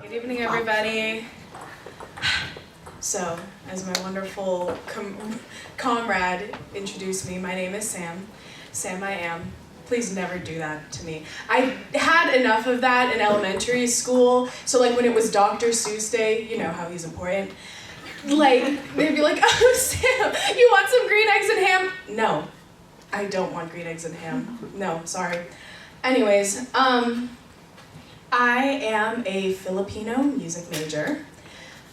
Good evening, everybody. So, as my wonderful comrade introduced me, my name is Sam. Sam I am. Please never do that to me. I had enough of that in elementary school, so like when it was Dr. Seuss Day, you know how he's important, like, they'd be like, oh, Sam, you want some green eggs and ham? No, I don't want green eggs and ham. No, sorry. Anyways, I am a Filipino music major,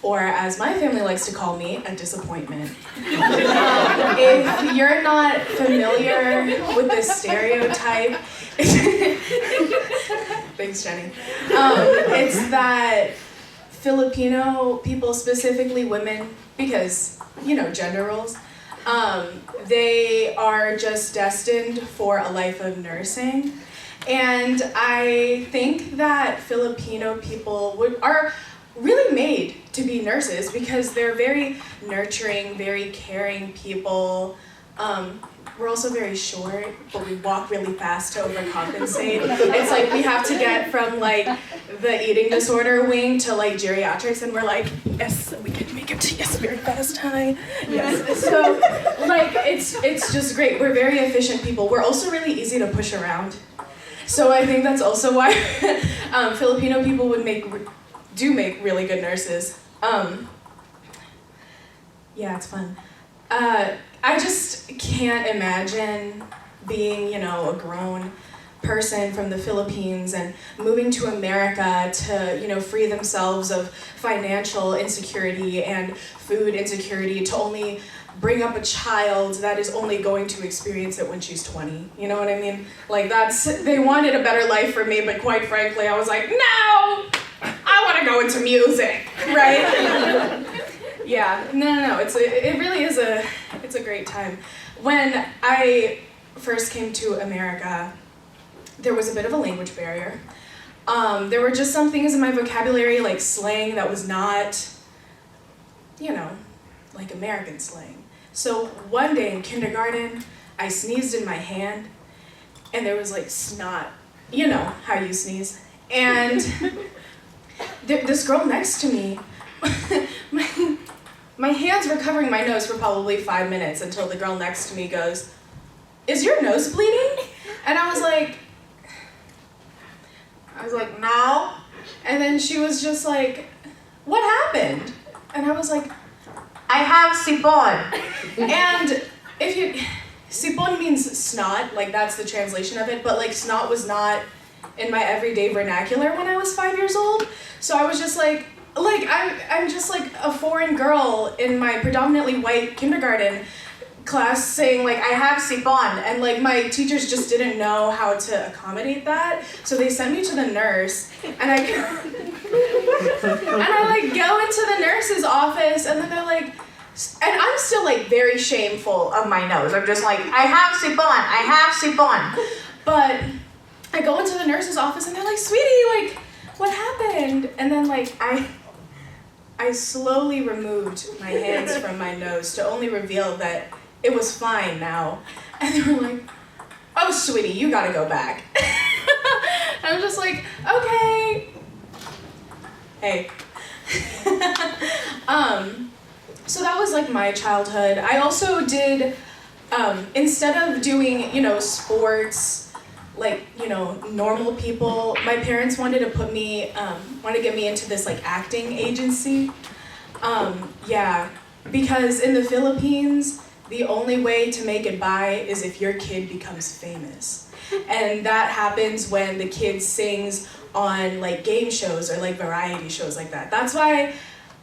or as my family likes to call me, a disappointment. If you're not familiar with this stereotype, thanks, Jenny. It's that Filipino people, specifically women, because, you know, gender roles, they are just destined for a life of nursing. And I think that Filipino people are really made to be nurses because they're very nurturing, very caring people. We're also very short, but we walk really fast to overcompensate. It's like we have to get from like the eating disorder wing to like geriatrics, and we're like, yes, we can make it to yes very fast, hi. Yes. So like it's just great. We're very efficient people. We're also really easy to push around. So I think that's also why Filipino people do make really good nurses. Yeah, it's fun. I just can't imagine being, you know, a grown person from the Philippines and moving to America to, you know, free themselves of financial insecurity and food insecurity to only bring up a child that is only going to experience it when she's 20. You know what I mean? Like they wanted a better life for me, but quite frankly, I was like, no, I want to go into music, right? Yeah, no. It really is it's a great time. When I first came to America, there was a bit of a language barrier. There were just some things in my vocabulary, like slang, that was not, you know, like American slang. So one day in kindergarten, I sneezed in my hand, and there was like snot. You know how you sneeze. And this girl next to me, my hands were covering my nose for probably 5 minutes until the girl next to me goes, "Is your nose bleeding?" And I was like, no. And then she was just like, "What happened?" And I was like, "I have sipon." And sipon means snot, like that's the translation of it, but like snot was not in my everyday vernacular when I was 5 years old. So I was just like I'm just like a foreign girl in my predominantly white kindergarten class saying like, "I have sipon," and like my teachers just didn't know how to accommodate that, so they sent me to the nurse, and I like go into the nurse's office, and then they're like, and I'm still like very shameful of my nose. I'm just like, "I have sipon." But I go into the nurse's office, and they're like, "Sweetie, like, what happened?" And then like I slowly removed my hands from my nose to only reveal that it was fine now. And they were like, "Oh, sweetie, you gotta go back." And I'm just like, okay. Hey. So that was like my childhood. I also did, instead of doing, you know, sports, like, you know, normal people, my parents wanted to get me into this like acting agency. Yeah, because in the Philippines, the only way to make it by is if your kid becomes famous. And that happens when the kid sings on like game shows or like variety shows like that. That's why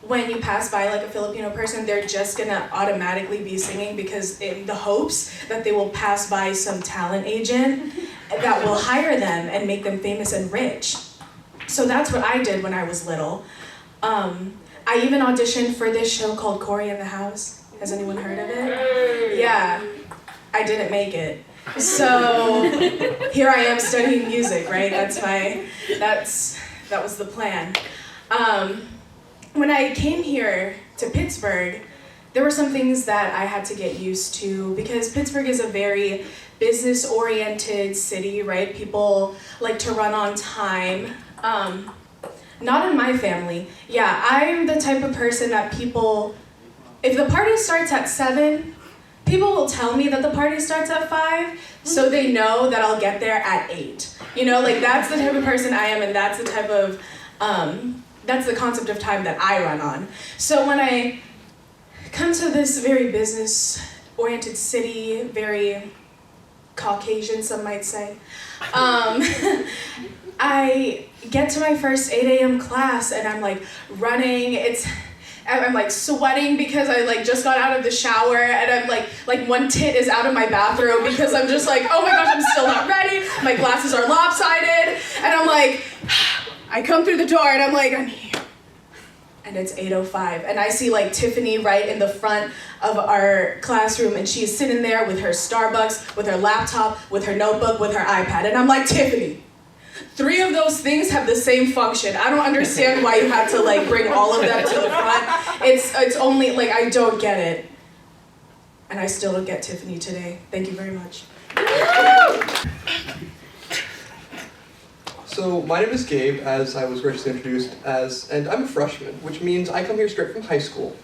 when you pass by like a Filipino person, they're just gonna automatically be singing, because in the hopes that they will pass by some talent agent that will hire them and make them famous and rich. So that's what I did when I was little. I even auditioned for this show called Cory in the House. Has anyone heard of it? Yeah, I didn't make it. So here I am studying music, right? That was the plan. When I came here to Pittsburgh, there were some things that I had to get used to, because Pittsburgh is a very business-oriented city, right? People like to run on time. Not in my family. Yeah, I'm the type of person that people, if the party starts at 7, people will tell me that the party starts at 5, so they know that I'll get there at 8. Like that's the type of person I am, and that's the type of, that's the concept of time that I run on. So when I come to this very business-oriented city, very Caucasian, some might say, I get to my first 8 a.m. class and I'm like running. I'm like sweating because I like just got out of the shower, and I'm like one tit is out of my bathrobe because I'm just like, oh my gosh, I'm still not ready. My glasses are lopsided, and I'm like, I come through the door and I'm like, I'm here. And it's 8:05, and I see like Tiffany right in the front of our classroom, and she's sitting there with her Starbucks, with her laptop, with her notebook, with her iPad, and I'm like, Tiffany, 3 of those things have the same function. I don't understand why you had to like bring all of them to the front. It's only like, I don't get it. And I still don't get Tiffany today. Thank you very much. So my name is Gabe, as I was graciously introduced as, and I'm a freshman, which means I come here straight from high school.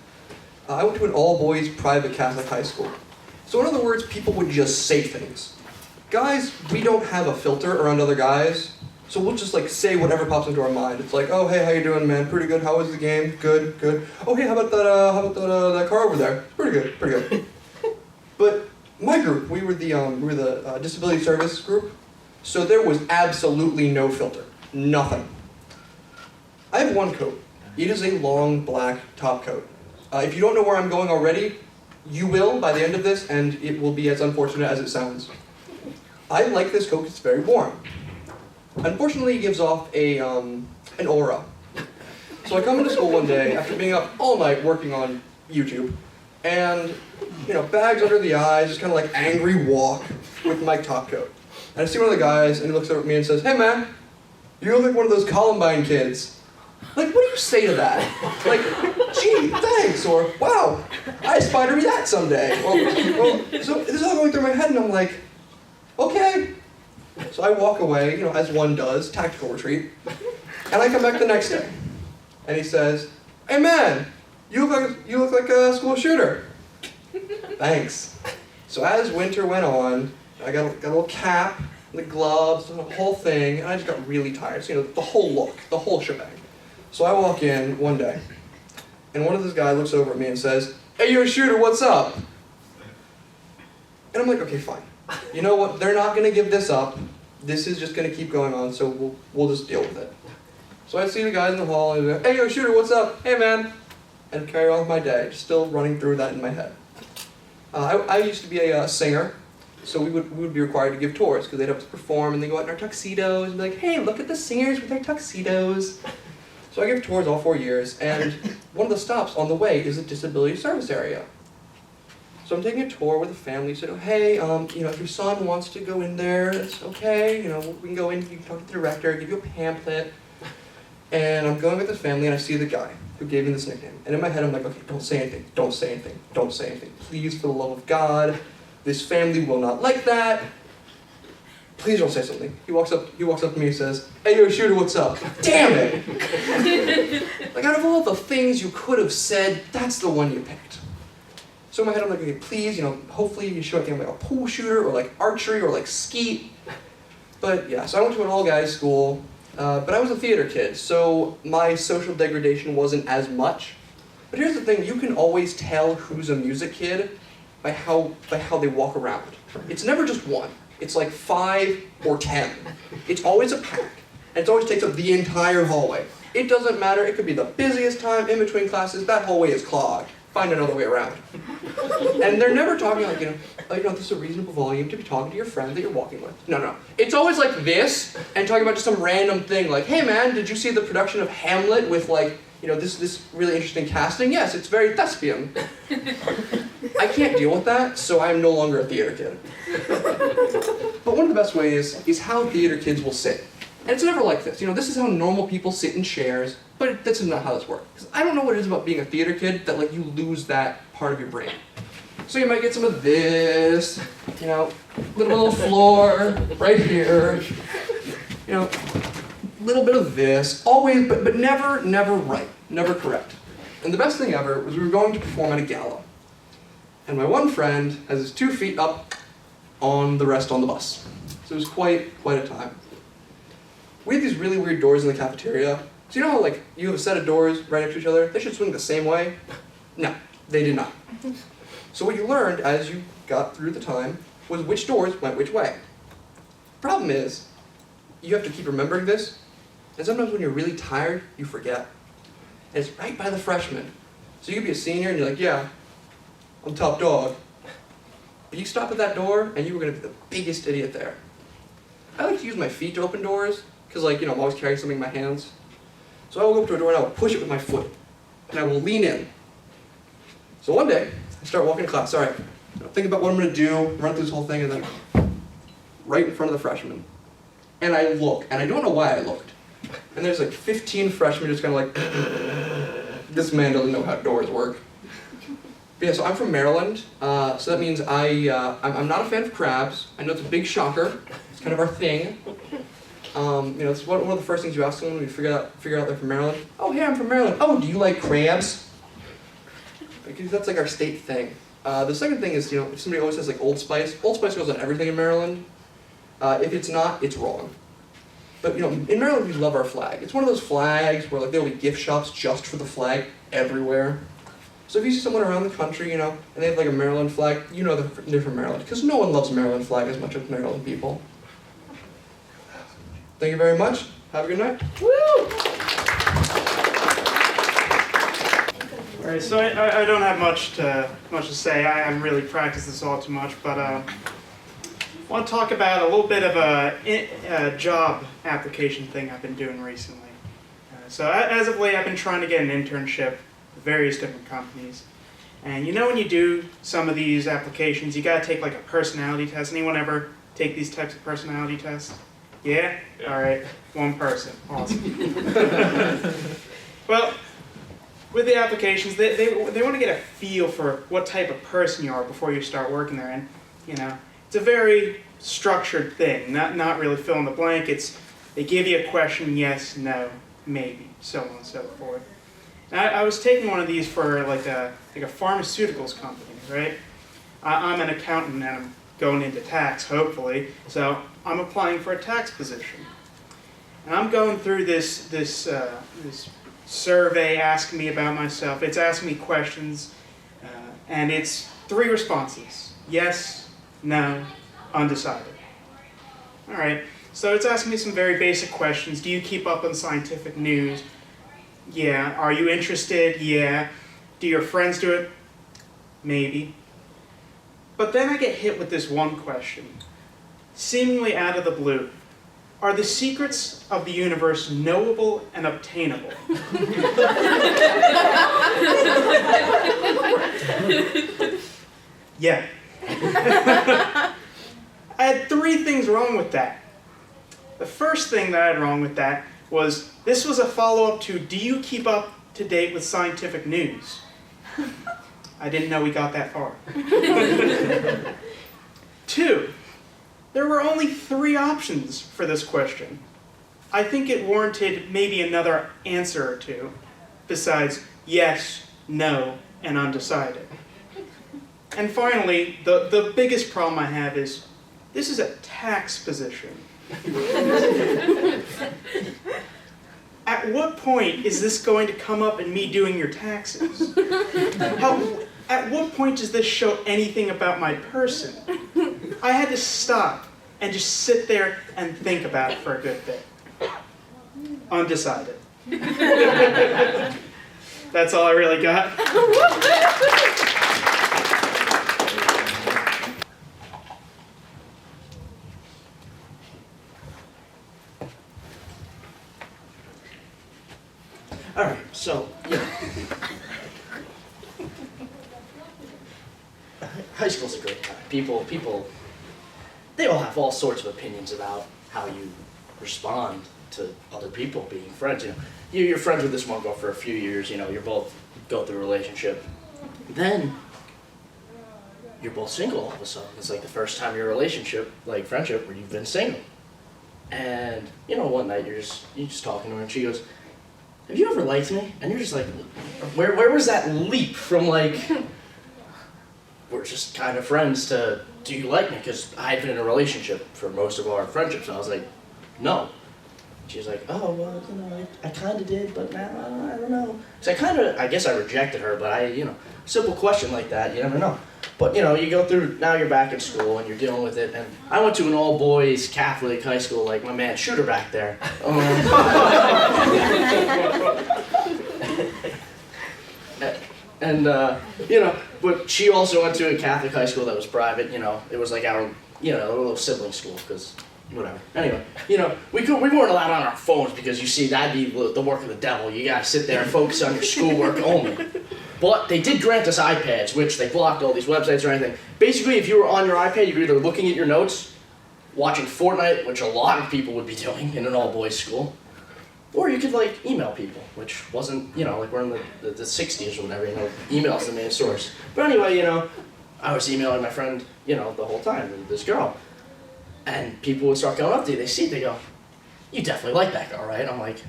I went to an all-boys private Catholic high school. So in other words, people would just say things. Guys, we don't have a filter around other guys, so we'll just like say whatever pops into our mind. It's like, oh hey, how you doing, man? Pretty good. How was the game? Good, good. Oh hey, how about that car over there? Pretty good, pretty good. But my group, we were the disability service group, so there was absolutely no filter, nothing. I have one coat. It is a long black top coat. If you don't know where I'm going already, you will by the end of this, and it will be as unfortunate as it sounds. I like this coat because it's very warm. Unfortunately, it gives off an aura. So I come into school one day after being up all night working on YouTube, and bags under the eyes, just kind of like angry walk with my top coat. And I see one of the guys, and he looks over at me and says, "Hey man, you look like one of those Columbine kids." Like, what do you say to that? Like, gee, thanks, or wow, I aspire to be that someday. So this is all going through my head, and I'm like, okay. So I walk away, as one does, tactical retreat, and I come back the next day, and he says, "Hey man, you look like a school shooter." Thanks. So as winter went on, I got a little cap, the gloves, and the whole thing, and I just got really tired. So the whole look, the whole shebang. So I walk in one day, and one of those guys looks over at me and says, "Hey, you're a shooter, what's up?" And I'm like, okay, fine. You know what? They're not going to give this up. This is just going to keep going on, so we'll just deal with it. So I see the guys in the hall, and they're like, "Hey, you're a shooter, what's up? Hey, man." And carry on with my day, still running through that in my head. I used to be a singer, so we would be required to give tours, because they'd have to perform, and they go out in our tuxedos, and be like, "Hey, look at the singers with their tuxedos." So I give tours all 4 years, and one of the stops on the way is a disability service area. So I'm taking a tour with a family, so hey, if your son wants to go in there, it's okay, we can go in, you can talk to the director, give you a pamphlet. And I'm going with the family, and I see the guy who gave me this nickname. And in my head, I'm like, okay, don't say anything, don't say anything, don't say anything. Please, for the love of God, this family will not like that. Please don't say something. He walks up to me and says, "Hey, you're a shooter, what's up?" Damn it! Like, out of all the things you could have said, that's the one you picked. So in my head, I'm like, okay, please, hopefully you show anything like a pool shooter, or like archery, or like skeet. But yeah, so I went to an all-guys school, but I was a theater kid, so my social degradation wasn't as much. But here's the thing, you can always tell who's a music kid by how they walk around. It's never just one. It's like 5 or 10. It's always a pack, and it always takes up the entire hallway. It doesn't matter, it could be the busiest time in between classes, that hallway is clogged. Find another way around. And they're never talking like, this is a reasonable volume to be talking to your friend that you're walking with. No. It's always like this, and talking about just some random thing like, "Hey man, did you see the production of Hamlet with this really interesting casting? Yes, it's very thespian." I can't deal with that, so I'm no longer a theater kid. But one of the best ways is how theater kids will sit. And it's never like this. This is how normal people sit in chairs, but this is not how this works. Because I don't know what it is about being a theater kid that you lose that part of your brain. So you might get some of this, little floor right here, little bit of this, always, but never right, never correct. And the best thing ever was we were going to perform at a gala. And my one friend has his 2 feet up on the rest on the bus. So it was quite a time. We had these really weird doors in the cafeteria. So you know how like you have a set of doors right next to each other? They should swing the same way? No, they did not. So what you learned as you got through the time was which doors went which way. Problem is, you have to keep remembering this, and sometimes when you're really tired, you forget. And it's right by the freshmen. So you could be a senior and you're like, yeah, I'm top dog. But you stop at that door and you were gonna be the biggest idiot there. I like to use my feet to open doors, because like, I'm always carrying something in my hands. So I will go up to a door and I will push it with my foot. And I will lean in. So one day, I start walking to class. All right, think about what I'm gonna do, run through this whole thing, and then right in front of the freshmen. And I look, and I don't know why I looked. And there's like 15 freshmen just kind of like, this man doesn't know how doors work. But yeah, so I'm from Maryland, so that means I'm not a fan of crabs. I know it's a big shocker. It's kind of our thing. It's one of the first things you ask someone when you figure out they're from Maryland. Oh, hey, I'm from Maryland. Oh, do you like crabs? Because that's like our state thing. The second thing is, if somebody always says like Old Spice goes on everything in Maryland. If it's not, it's wrong. But in Maryland we love our flag. It's one of those flags where like there will be gift shops just for the flag everywhere. So if you see someone around the country, and they have like a Maryland flag, they're from Maryland. Because no one loves Maryland flag as much as Maryland people. Thank you very much. Have a good night. Woo! All right, so I don't have much to say. I haven't really practiced this all too much, but I want to talk about a little bit of a job application thing I've been doing recently. So as of late, I've been trying to get an internship with various different companies. And when you do some of these applications, you got to take like a personality test. Anyone ever take these types of personality tests? Yeah? All right, one person. Awesome. Well, with the applications, they want to get a feel for what type of person you are before you start working there. And, it's a very structured thing, not really fill in the blank. They give you a question, yes, no, maybe, so on and so forth. And I was taking one of these for like a pharmaceuticals company, right? I'm an accountant and I'm going into tax, hopefully, so I'm applying for a tax position. And I'm going through this survey asking me about myself. It's asking me questions, and it's 3 responses. Yes, no, undecided. All right, so it's asking me some very basic questions. Do you keep up on scientific news? Yeah. Are you interested? Yeah. Do your friends do it? Maybe. But then I get hit with this one question, seemingly out of the blue. Are the secrets of the universe knowable and obtainable? Yeah. I had 3 things wrong with that. The first thing that I had wrong with that was this was a follow-up to, do you keep up to date with scientific news? I didn't know we got that far. 2, there were only 3 options for this question. I think it warranted maybe another answer or 2, besides yes, no, and undecided. And finally, the biggest problem I have is, this is a tax position. At what point is this going to come up in me doing your taxes? At what point does this show anything about my person? I had to stop and just sit there and think about it for a good bit. Undecided. That's all I really got. All right, so, high school's a great time. People, they all have all sorts of opinions about how you respond to other people being friends. You're friends with this one girl for a few years, you're both go through a relationship. Then, you're both single all of a sudden. It's like the first time your relationship, like friendship, where you've been single. And one night you're just talking to her, and she goes, "Have you ever liked me?" And you're just like, where was that leap from like, we're just kind of friends to, do you like me? Because I had been in a relationship for most of our friendships, and I was like, no. She was like, "Oh, well, I kind of did, but now I don't know." So I guess I rejected her, but simple question like that, you never know. But you go through, now you're back in school and you're dealing with it, and I went to an all-boys Catholic high school, like my man Shooter back there. But she also went to a Catholic high school that was private, it was like our, a little sibling school, because whatever. Anyway, we weren't allowed on our phones because you see, that'd be the work of the devil. You gotta sit there and focus on your schoolwork only. But they did grant us iPads, which they blocked all these websites or anything. Basically, if you were on your iPad, you were either looking at your notes, watching Fortnite, which a lot of people would be doing in an all-boys school, or you could like email people, which wasn't, like we're in the 60s or whatever, email's the main source. But anyway, I was emailing my friend, the whole time, this girl. And people would start going up to you, they see it, they go, "You definitely like that girl, right?" I'm like,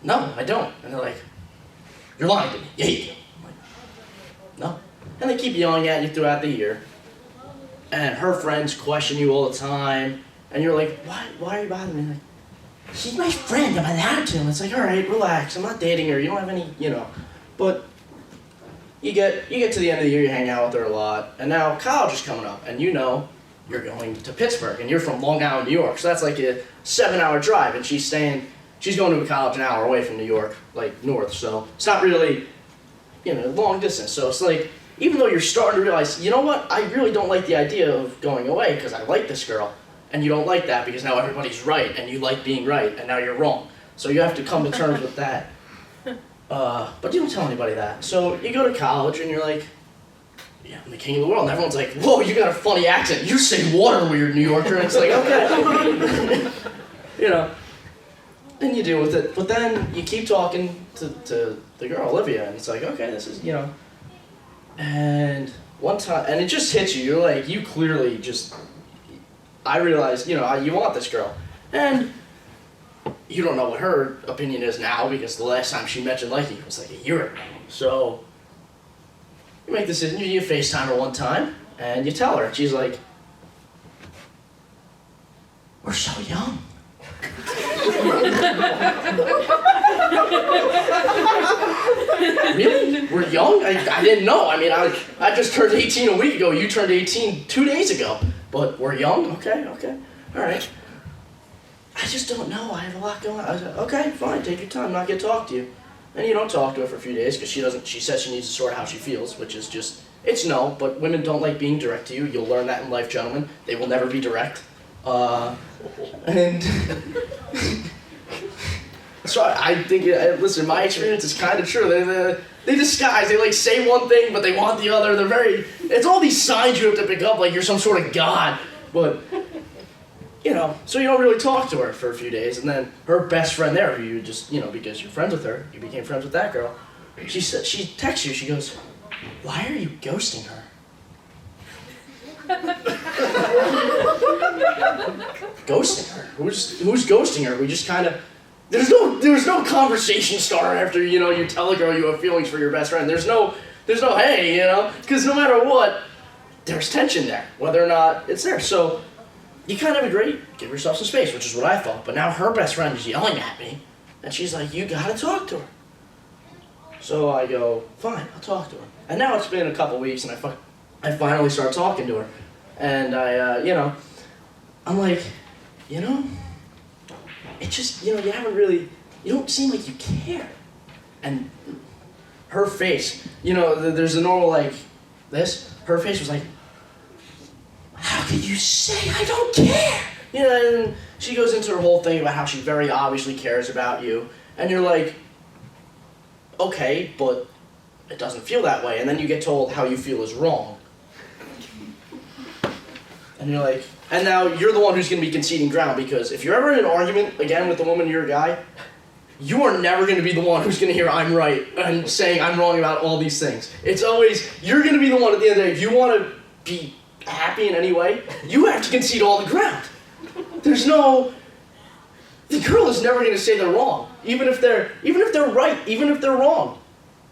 "No, I don't." And they're like, "You're lying to me." "Yeah, you do." I'm like, "No." And they keep yelling at you throughout the year. And her friends question you all the time. And you're like, why are you bothering me? Like, "She's my friend, I'm allowed to." And it's like, all right, relax, I'm not dating her, you don't have any, But you get to the end of the year, you hang out with her a lot. And now college is coming up, and you're going to Pittsburgh, and you're from Long Island, New York, so that's like a 7-hour drive, and she's going to a college an hour away from New York, like north, so it's not really, long distance. So it's like, even though you're starting to realize, you know what, I really don't like the idea of going away because I like this girl, and you don't like that because now everybody's right, and you like being right, and now you're wrong. So you have to come to terms with that. But you don't tell anybody that. So you go to college, and you're like, "Yeah, I'm the king of the world." And everyone's like, "Whoa, you got a funny accent. You say water weird, New Yorker." And it's like, okay. Then you deal with it. But then you keep talking to the girl, Olivia, and it's like, okay, this is, And one time, and it just hits you. You're like, you clearly just, I realized, you want this girl. And you don't know what her opinion is now, because the last time she mentioned liking you was like a year ago. So you make the decision, you FaceTime her one time, and you tell her, and she's like, "We're so young." Really? We're young? I didn't know. I mean, I just turned 18 a week ago. You turned 18 2 days ago. But we're young? Okay. All right. "I just don't know. I have a lot going on." I was like, "Okay, fine. Take your time. I'm not going to talk to you." And you don't talk to her for a few days because she says she needs to sort out how she feels, which is just, it's no, but women don't like being direct to you. You'll learn that in life, gentlemen. They will never be direct. And so I think, listen, my experience is kind of true. They disguise, they like say one thing, but they want the other. It's all these signs you have to pick up like you're some sort of god. But, so you don't really talk to her for a few days. And then her best friend there, who you just, because you're friends with her, you became friends with that girl. She texts you, she goes, "Why are you ghosting her?" Ghosting her? Who's ghosting her? We just kind of, there's no conversation starter after, you tell a girl you have feelings for your best friend. There's no hey, because no matter what, there's tension there, whether or not it's there. So you kind of agree, give yourself some space, which is what I thought. But now her best friend is yelling at me, and she's like, "You gotta talk to her." So I go, "Fine, I'll talk to her." And now it's been a couple weeks, and I finally start talking to her. And I'm like, it just, you don't seem like you care. And her face, there's a normal like this. Her face was like, "How could you say I don't care?" And she goes into her whole thing about how she very obviously cares about you. And you're like, okay, but it doesn't feel that way. And then you get told how you feel is wrong. And you're like, and now you're the one who's going to be conceding ground, because if you're ever in an argument again with a woman you're a guy, you are never going to be the one who's going to hear "I'm right" and saying "I'm wrong" about all these things. It's always, you're going to be the one at the end of the day. If you want to be happy in any way, you have to concede all the ground. There's no, the girl is never going to say they're wrong, even if they're right, even if they're wrong.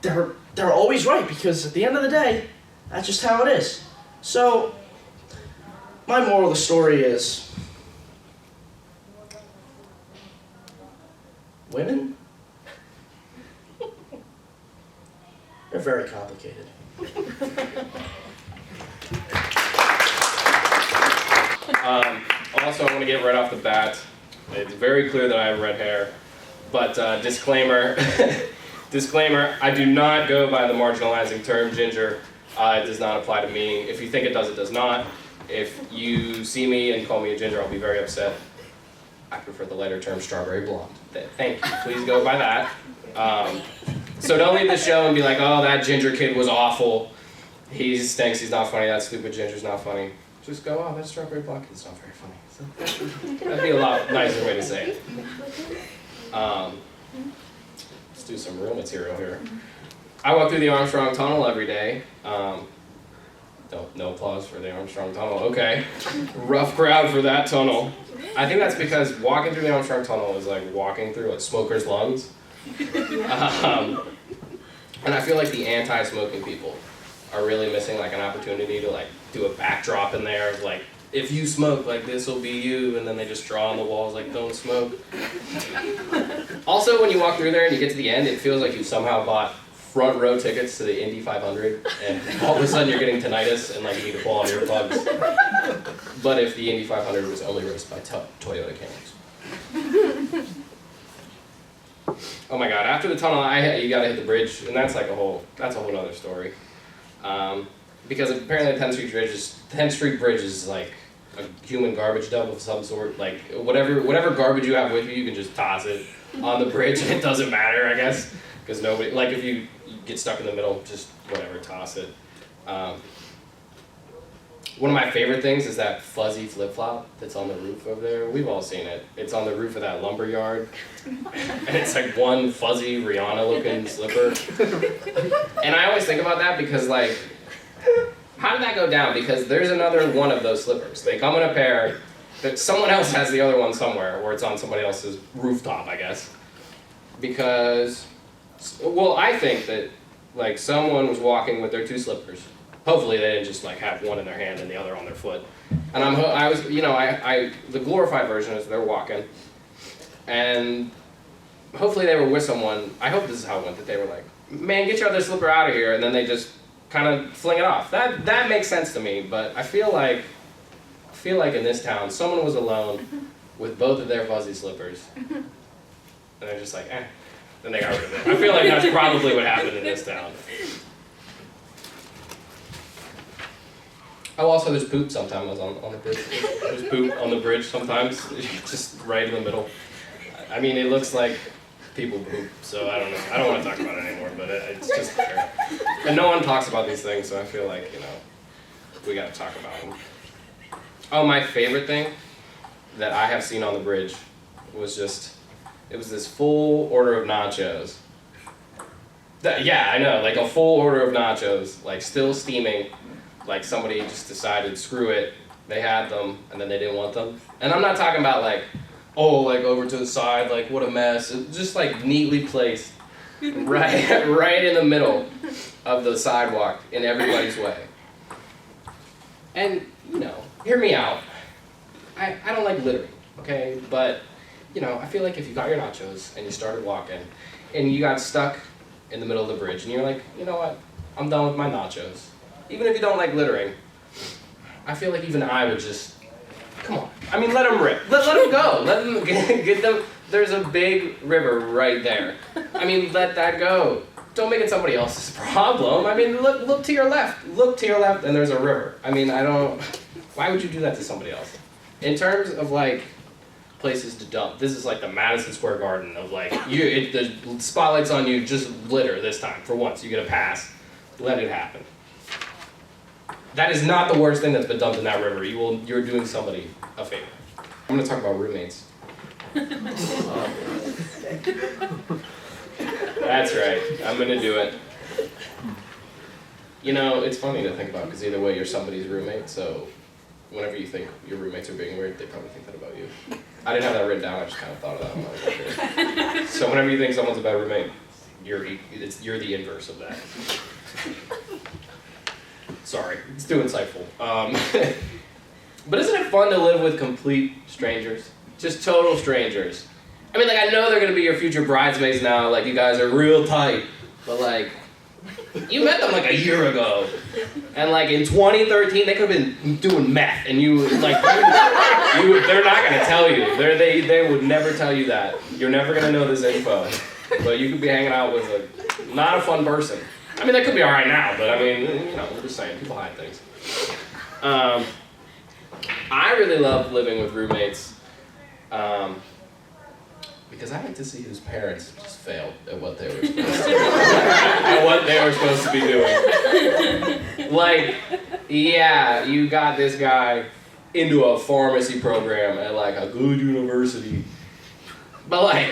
They're always right, because at the end of the day, that's just how it is. So, my moral of the story is, women, they're very complicated. Also, I want to get right off the bat, it's very clear that I have red hair, but disclaimer, disclaimer, I do not go by the marginalizing term ginger. It does not apply to me. If you think it does not. If you see me and call me a ginger, I'll be very upset. I prefer the lighter term strawberry blonde. Thank you. Please go by that. So don't leave the show and be like, oh, that ginger kid was awful. He thinks he's not funny. That stupid ginger's not funny. Just go, oh, that strawberry blonde kid's not very funny. So that'd be a lot nicer way to say it. Let's do some real material here. I walk through the Armstrong Tunnel every day. No applause for the Armstrong Tunnel. Okay. Rough crowd for that tunnel. I think that's because walking through the Armstrong Tunnel is like walking through a smoker's lungs. And I feel like the anti-smoking people are really missing like an opportunity to like do a backdrop in there of like, if you smoke, like this will be you, and then they just draw on the walls like, don't smoke. Also, when you walk through there and you get to the end, it feels like you somehow bought front row tickets to the Indy 500, and all of a sudden you're getting tinnitus and like you need to pull on your plugs. But if the Indy 500 was only raced by Toyota Camrys. Oh my God! After the tunnel, you gotta hit the bridge, and that's a whole other story. Because apparently the 10th Street Bridge is like a human garbage dump of some sort. Like whatever garbage you have with you, you can just toss it on the bridge, and it doesn't matter, I guess, because nobody, like if you get stuck in the middle, just whatever, toss it. One of my favorite things is that fuzzy flip-flop that's on the roof over there. We've all seen it. It's on the roof of that lumber yard. And it's like one fuzzy Rihanna-looking slipper. And I always think about that because, like, how did that go down? Because there's another one of those slippers. They come in a pair. That someone else has the other one somewhere, or it's on somebody else's rooftop, I guess. Because, well, I think that, like, someone was walking with their two slippers. Hopefully they didn't just like have one in their hand and the other on their foot. And the glorified version is they're walking, and hopefully they were with someone. I hope this is how it went, that they were like, man, get your other slipper out of here, and then they just kind of fling it off. That makes sense to me, but I feel like in this town, someone was alone with both of their fuzzy slippers, and they're just like, eh. Then they got rid of it. I feel like that's probably what happened in this town. Oh, also there's poop sometimes on the bridge. There's poop on the bridge sometimes, just right in the middle. I mean, it looks like people poop, so I don't know. I don't want to talk about it anymore, but it's just there. And no one talks about these things, so I feel like, we gotta talk about them. Oh, my favorite thing that I have seen on the bridge was it was this full order of nachos. Yeah, I know, like a full order of nachos, like still steaming. Like somebody just decided, screw it, they had them, and then they didn't want them. And I'm not talking about like, oh, like over to the side, like what a mess. It's just like neatly placed, right in the middle of the sidewalk in everybody's way. And, hear me out. I don't like littering, okay? But, I feel like if you got your nachos and you started walking, and you got stuck in the middle of the bridge, and you're like, you know what, I'm done with my nachos. Even if you don't like littering, I feel like even I would just, come on. I mean, let them rip. Let them go. Let them get them. There's a big river right there. I mean, let that go. Don't make it somebody else's problem. I mean, look to your left. Look to your left, and there's a river. I mean, why would you do that to somebody else? In terms of, like, places to dump, this is like the Madison Square Garden of, like, the spotlight's on you, just litter this time. For once, you get a pass. Let it happen. That is not the worst thing that's been dumped in that river. You're doing somebody a favor. I'm going to talk about roommates. That's right. I'm going to do it. It's funny to think about because either way you're somebody's roommate, so whenever you think your roommates are being weird, they probably think that about you. I didn't have that written down, I just kind of thought of that when I was here. So whenever you think someone's a bad roommate, you're the inverse of that. Sorry, it's too insightful. But isn't it fun to live with complete strangers? Just total strangers. I mean, like, I know they're gonna be your future bridesmaids now, like, you guys are real tight, but like, you met them like a year ago, and like in 2013 they could have been doing meth, and they're not gonna tell you. They would never tell you that. You're never gonna know this info, but you could be hanging out with a not a fun person. I mean, that could be all right now, but I mean, you know, we're just saying, people hide things. I really love living with roommates. Because I like to see whose parents just failed at what they were supposed to be doing. Like, yeah, you got this guy into a pharmacy program at like a good university, but like,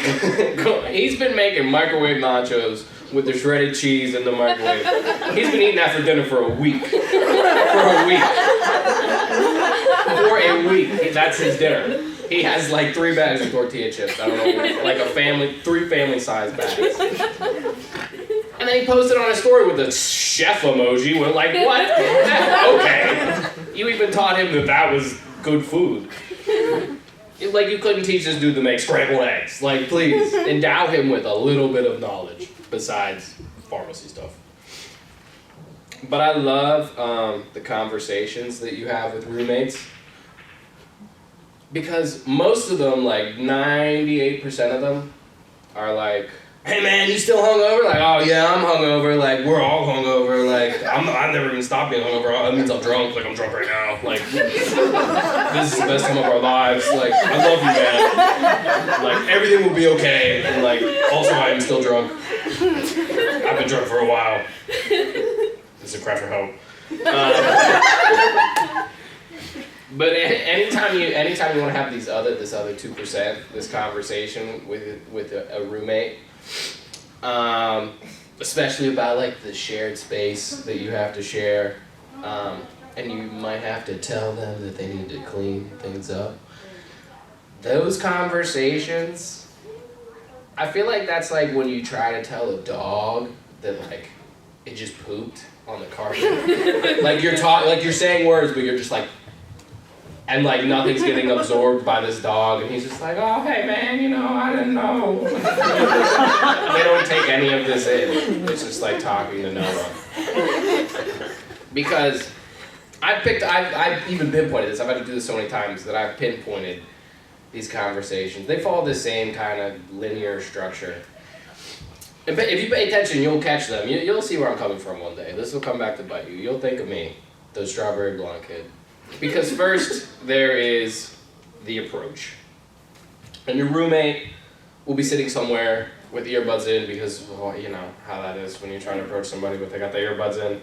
he's been making microwave nachos with the shredded cheese in the microwave. He's been eating that for dinner for a week. For a week, that's his dinner. He has like 3 bags of tortilla chips. I don't know, like 3 family-sized bags. And then he posted on his story with the chef emoji. We're like, what? Okay. You even taught him that was good food. Like, you couldn't teach this dude to make scrambled eggs. Like, please, endow him with a little bit of knowledge besides pharmacy stuff. But I love the conversations that you have with roommates. Because most of them, like 98% of them, are like, hey man, you still hungover? Like, oh yeah, I'm hungover. Like, we're all hungover. Like, I've never even stopped being hungover. That means I'm drunk. Like, I'm drunk right now. Like, this is the best time of our lives. Like, I love you, man. Like, everything will be okay. And like, also I am still drunk. I've been drunk for a while. This is a cry for help. But anytime you want to have this other 2%, this conversation with a roommate, especially about like the shared space that you have to share, and you might have to tell them that they need to clean things up. Those conversations, I feel like that's like when you try to tell a dog that like it just pooped on the carpet. Like you're saying words, but you're just like. And like nothing's getting absorbed by this dog, and he's just like, oh hey man, you know, I didn't know. They don't take any of this in. It's just like talking to Noah. Because I've even pinpointed this, I've had to do this so many times that I've pinpointed these conversations. They follow the same kind of linear structure. If you pay attention, you'll catch them. You'll see where I'm coming from one day. This will come back to bite you. You'll think of me, the strawberry blonde kid. Because first, there is the approach. And your roommate will be sitting somewhere with earbuds in because, well, you know how that is when you're trying to approach somebody but they got the earbuds in.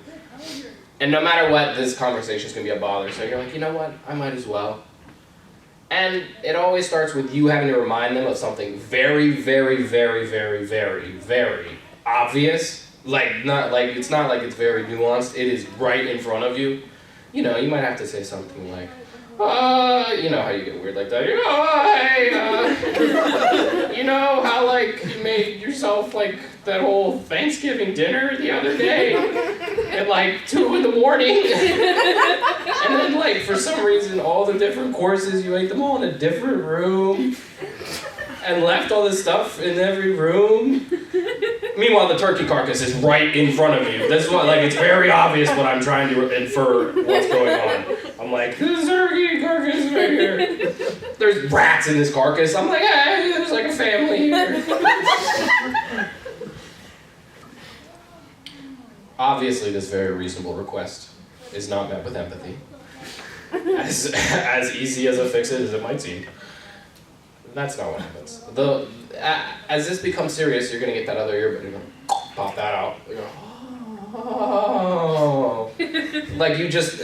And no matter what, this conversation is going to be a bother. So you're like, you know what, I might as well. And it always starts with you having to remind them of something very, very, very, very, very, very obvious. Like, it's not like it's very nuanced. It is right in front of you. You know, you might have to say something like, you know how you get weird like that. Hey, you know how, like, you made yourself, like, that whole Thanksgiving dinner the other day at, like, 2 in the morning? And then, like, for some reason, all the different courses, you ate them all in a different room and left all this stuff in every room. Meanwhile, the turkey carcass is right in front of you. This is what, like, it's very obvious what I'm trying to infer what's going on. I'm like, this turkey carcass right here. There's rats in this carcass. I'm like, hey, there's like a family here. Obviously, this very reasonable request is not met with empathy. As easy as a fix-it as it might seem. That's not what happens. As this becomes serious, you're gonna get that other earbud. You're gonna pop that out. You're gonna, oh. Like you just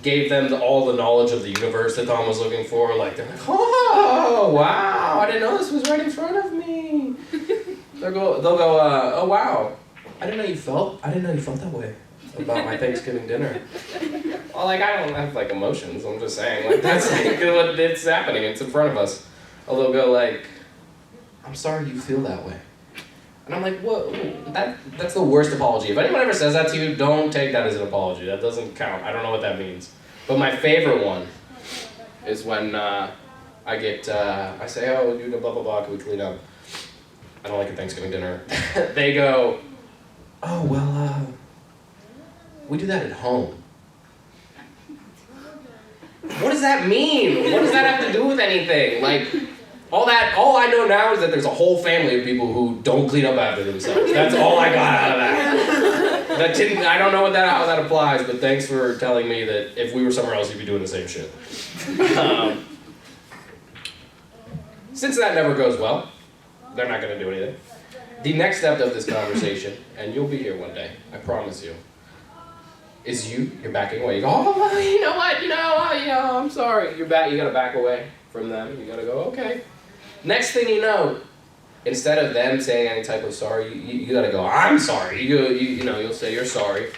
gave them all the knowledge of the universe that Tom was looking for. Like they're like, oh wow, I didn't know this was right in front of me. They'll go, oh wow, I didn't know you felt that way. about my Thanksgiving dinner. Well, like, I don't have, like, emotions. I'm just saying, like, that's, like, what it's happening. It's in front of us. Or they'll go, like, I'm sorry you feel that way. And I'm like, what? That's the worst apology. If anyone ever says that to you, don't take that as an apology. That doesn't count. I don't know what that means. But my favorite one is when I say, oh, you know, blah, blah, blah, can we clean up? I don't like a Thanksgiving dinner. They go, oh, well, we do that at home. What does that mean? What does that have to do with anything? Like, all I know now is that there's a whole family of people who don't clean up after themselves. That's all I got out of that. I don't know how that applies, but thanks for telling me that if we were somewhere else, you'd be doing the same shit. Since that never goes well, they're not going to do anything. The next step of this conversation, and you'll be here one day, I promise you, is you're backing away. You go, oh, well, you know what, I'm sorry. You gotta back away from them. You gotta go, okay. Next thing you know, instead of them saying any type of sorry, you gotta go, I'm sorry. You'll say you're sorry.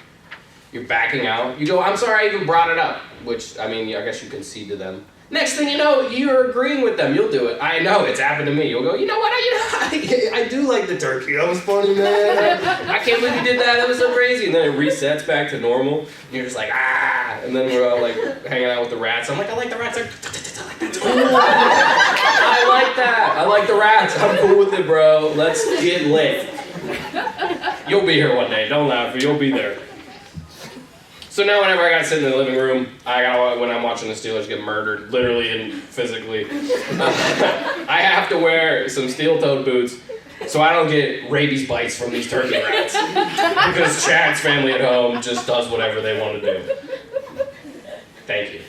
You're backing out. You go, I'm sorry I even brought it up, which, I mean, I guess you concede to them. Next thing you know, you're agreeing with them. You'll do it. I know, it's happened to me. You'll go, you know what, I do like the turkey. That was funny, man. I can't believe you did that. That was so crazy. And then it resets back to normal. And you're just like, ah. And then we're all like hanging out with the rats. I'm like, I like the rats. I like that. I like the rats. I'm cool with it, bro. Let's get lit. You'll be here one day. Don't laugh. You'll be there. So now whenever I gotta sit in the living room, when I'm watching the Steelers get murdered, literally and physically, I have to wear some steel-toed boots so I don't get rabies bites from these turkey rats. Because Chad's family at home just does whatever they want to do. Thank you.